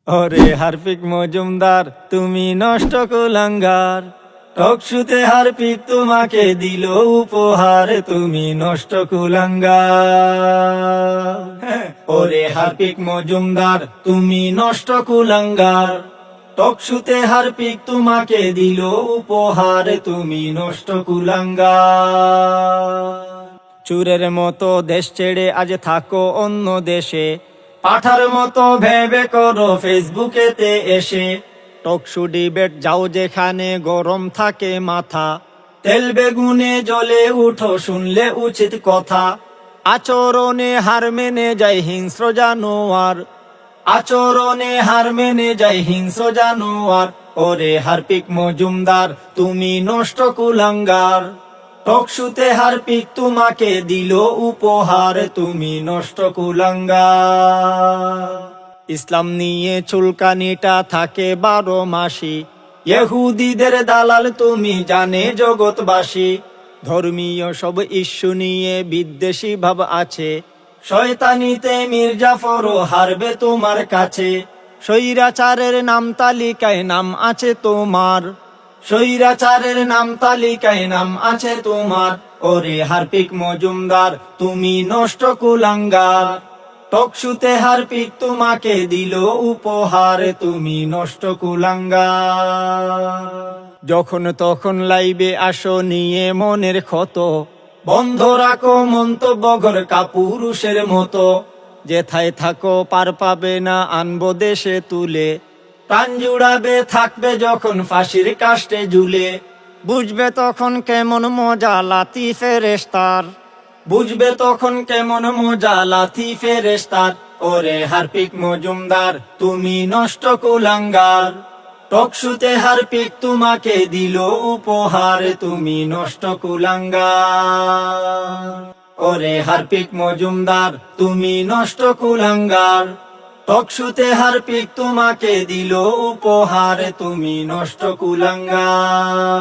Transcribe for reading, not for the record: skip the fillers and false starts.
ওরে হারপিক মজুমদার তুমি নষ্ট কুলাঙ্গার, টকশুতে হারপিক তোমাকে দিল উপহার, তুমি নষ্ট কুলাঙ্গার। ওরে হারপিক মজুমদার তুমি নষ্ট কুলাঙ্গার, টকশুতে হারপিক তোমাকে দিল উপহার, তুমি নষ্ট কুলাঙ্গার। চুরের মতো দেশ ছেড়ে আজ থাকো অন্য দেশে, পাঠার মতো ভেবে করো ফেসবুকেতে এসে। টকশু ডিবেট যাও যেখানে গরম থাকে মাথা, তেল বেগুনে জ্বলে উঠো শুনলে উচিত কথা। আচরণে হার মেনে যায় হিংস্র জানোয়ার, আচরণে হার মেনে যায় হিংস্র জানোয়ার। ওরে হারপিক মজুমদার তুমি নষ্ট কুলাঙ্গার, টকশুতে হারপিক তোমাকে দিল উপহার, তুমি নষ্ট কুলাঙ্গার। ইসলাম নিয়ে চুলকানিটা থাকে 12 মাসি, ইহুদিদের দালাল তুমি জানে জগৎবাসী। ধর্মীয় সব ইস্যু নিয়ে বিদ্বেষী ভাব আছে, শয়তানিতে মির্জাফরও হারবে তোমার কাছে। স্বৈরাচারের নাম তালিকায় নাম আছে তোমার, স্বৈরাচারের নাম তালিকায় নাম আছে তোমার। ওরে হারপিক মজুমদার তুমি নষ্ট কুলাঙ্গার, টকশুতে হারপিক তোমাকে দিল উপহার, তুমি নষ্ট কুলাঙ্গার। যখন তখন লাইবে আসো নিয়ে মনের ক্ষত, বন্ধ রাখো মন্তব্য ঘর কাপুরুষের মতো। যেথায় থাকো পার পাবে না আনবো দেশে তুলে, প্রাণ জুড়াবে থাকবে যখন ফাঁসির কাস্টে ঝুলে। বুঝবে তখন কেমন মজা লাথি ফেরেশতার, বুঝবে তখন কেমন মজা লাথি ফেরেশতার। ওরে হারপিক মজুমদার তুমি নষ্ট কুলাঙ্গার, টকশুতে হারপিক তোমাকে দিল উপহার, তুমি নষ্ট কুলাঙ্গার। ওরে হারপিক মজুমদার তুমি নষ্ট কুলাঙ্গার, টকশুতে হারপিক তোমাকে দিল উপহার, তুমি নষ্ট কুলাঙ্গার।